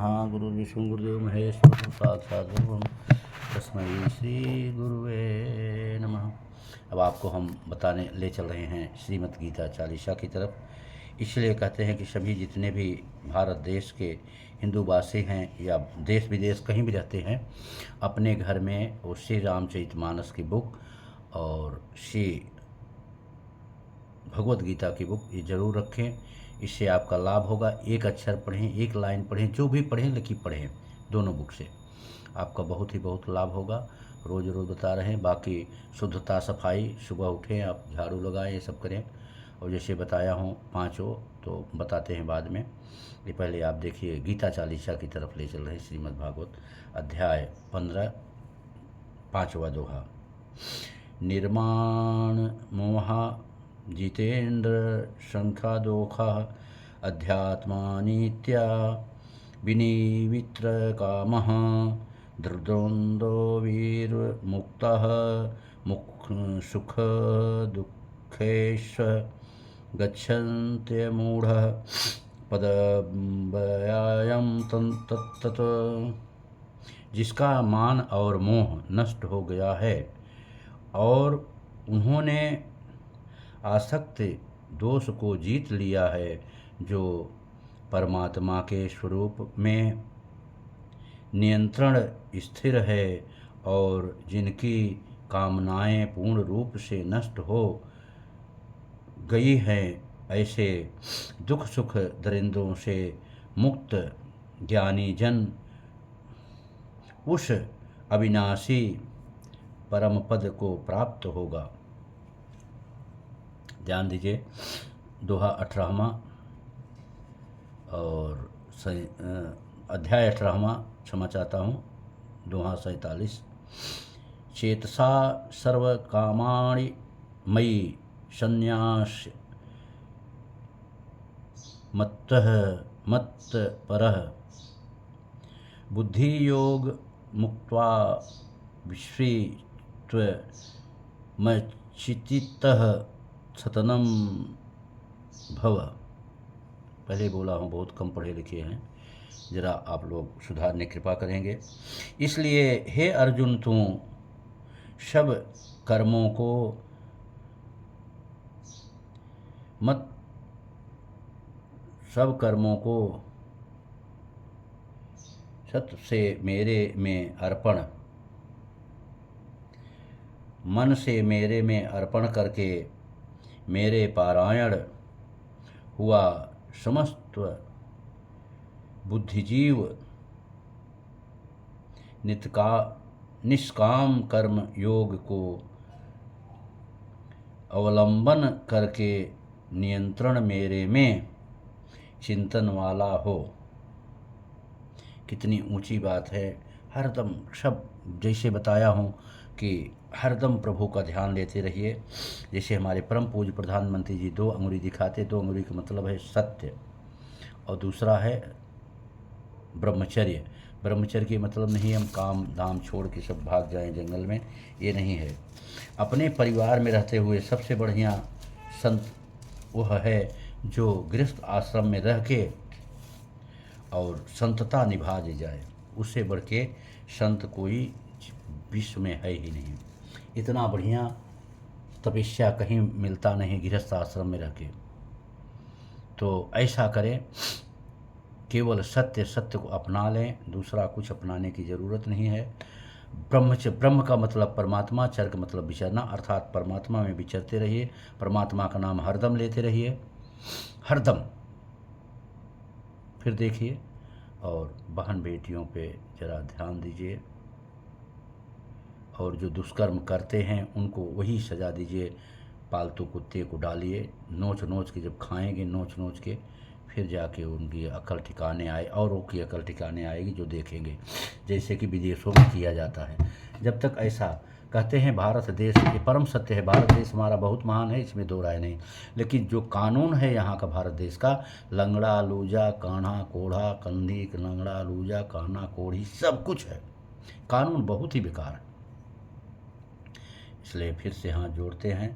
गुरुर्विष्णु गुरुदेव महेश्वर साक्षात् परब्रह्म तस्मै श्री गुरुवे नमः। अब आपको हम बताने ले चल रहे हैं श्रीमद् गीता चालीसा की तरफ। इसलिए कहते हैं कि सभी जितने भी भारत देश के हिंदूवासी हैं या देश विदेश कहीं भी रहते हैं, अपने घर में वो श्री रामचरितमानस की बुक और श्री भगवत गीता की बुक ये ज़रूर रखें। इससे आपका लाभ होगा। एक अक्षर पढ़ें, एक लाइन पढ़ें, जो भी पढ़ें लेकिन पढ़ें, दोनों बुक से आपका बहुत ही बहुत लाभ होगा। रोज़ रोज़ बता रहे हैं। बाकी शुद्धता सफाई, सुबह उठें आप झाड़ू लगाएं, ये सब करें। और जैसे बताया हूँ पाँचों तो बताते हैं बाद में। ये पहले आप देखिए गीता चालीसा की तरफ ले चल रहे हैं। श्रीमद् भागवत अध्याय 15 5वां दोहा। निर्माण मोहा जितेन्द्र शंखादोखा अध्यात्मानित्या विनिवित्र कामः द्रद्वन्द्वो वीर्मुक्तः सुख दुःखेष्व गच्छन्त्यमूढः पदव्ययं तत्तत्। जिसका मान और मोह नष्ट हो गया है और उन्होंने आसक्त दोष को जीत लिया है, जो परमात्मा के स्वरूप में नियंत्रण स्थिर है और जिनकी कामनाएं पूर्ण रूप से नष्ट हो गई हैं, ऐसे दुख सुख दरिंदों से मुक्त ज्ञानी जन उस अविनाशी परम पद को प्राप्त होगा। ध्यान दीजिए दोहा 18वां और अध्याय 18वां, क्षमा चाहता हूँ, दोहा 47। चेतसा सर्व कामाणि मयि संन्यास मत्परः बुद्धि योग मुक्त्वा विश्वेत्वमचित्तः सतनम भव। पहले बोला हूँ, बहुत कम पढ़े लिखे हैं, जरा आप लोग सुधारने कृपा करेंगे। इसलिए हे अर्जुन, तू सब कर्मों को सत से मेरे में अर्पण, मन से मेरे में अर्पण करके मेरे पारायण हुआ समस्त बुद्धिजीव निष्काम कर्म योग को अवलंबन करके नियंत्रण मेरे में चिंतन वाला हो। कितनी ऊंची बात है। हरदम सब जैसे बताया हूँ कि हरदम प्रभु का ध्यान लेते रहिए। जैसे हमारे परम पूज्य प्रधानमंत्री जी 2 अंगुली दिखाते, 2 अंगुली का मतलब है सत्य और दूसरा है ब्रह्मचर्य। ब्रह्मचर्य के मतलब नहीं हम काम दाम छोड़ के सब भाग जाएं जंगल में, ये नहीं है। अपने परिवार में रहते हुए सबसे बढ़िया संत वह है जो गृहस्थ आश्रम में रह के और संतता निभा जाए। उससे बढ़ के संत कोई विश्व में है ही नहीं। इतना बढ़िया तपस्या कहीं मिलता नहीं गृहस्थ आश्रम में रह के। तो ऐसा करें, केवल सत्य को अपना लें, दूसरा कुछ अपनाने की ज़रूरत नहीं है। ब्रह्म का मतलब परमात्मा, चर का मतलब विचरना, अर्थात परमात्मा में विचरते रहिए। परमात्मा का नाम हरदम लेते रहिए, हरदम। फिर देखिए, और बहन बेटियों पे ज़रा ध्यान दीजिए, और जो दुष्कर्म करते हैं उनको वही सज़ा दीजिए। पालतू कुत्ते को डालिए, नोच के जब खाएंगे, नोच के फिर जाके उनकी अकल ठिकाने आए, औरों की अकल ठिकाने आएगी जो देखेंगे, जैसे कि विदेशों में किया जाता है। जब तक ऐसा कहते हैं, भारत देश ये परम सत्य है, भारत देश हमारा बहुत महान है, इसमें दो राय नहीं। लेकिन जो कानून है यहाँ का भारत देश का, लंगड़ा लूजा कान्हा कोढ़ा, कंधी लंगड़ा लूजा कान्हा कोढ़ी, सब कुछ है। कानून बहुत ही बेकार है। इसलिए फिर से हाथ जोड़ते हैं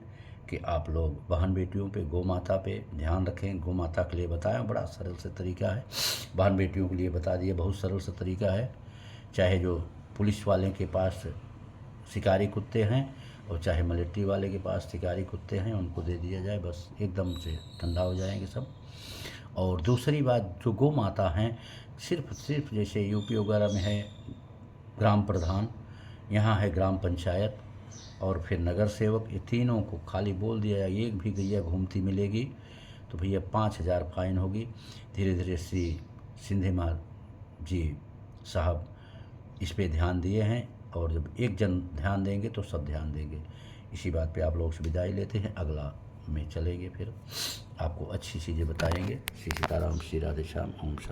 कि आप लोग बहन बेटियों पे, गौ माता पे ध्यान रखें। गौ माता के लिए बताया, बड़ा सरल से तरीका है। बहन बेटियों के लिए बता दिया, बहुत सरल सा तरीका है। चाहे जो पुलिस वाले के पास शिकारी कुत्ते हैं और चाहे मिलिट्री वाले के पास शिकारी कुत्ते हैं, उनको दे दिया जाए, बस एकदम से ठंडा हो जाएंगे सब। और दूसरी बात, जो गौ माता हैं, सिर्फ जैसे यूपी वगैरह में है ग्राम प्रधान, यहाँ है ग्राम पंचायत और फिर नगर सेवक, ये तीनों को खाली बोल दिया जाए एक भी गैया घूमती मिलेगी तो भैया 5,000 फाइन होगी। धीरे धीरे श्री सिंधीमा जी साहब इस पे ध्यान दिए हैं, और जब एक जन ध्यान देंगे तो सब ध्यान देंगे। इसी बात पे आप लोगों से विदाई लेते हैं, अगला में चलेंगे, फिर आपको अच्छी चीज़ें बताएंगे। श्री सीताराम, श्री राधे श्याम, ओम शांति।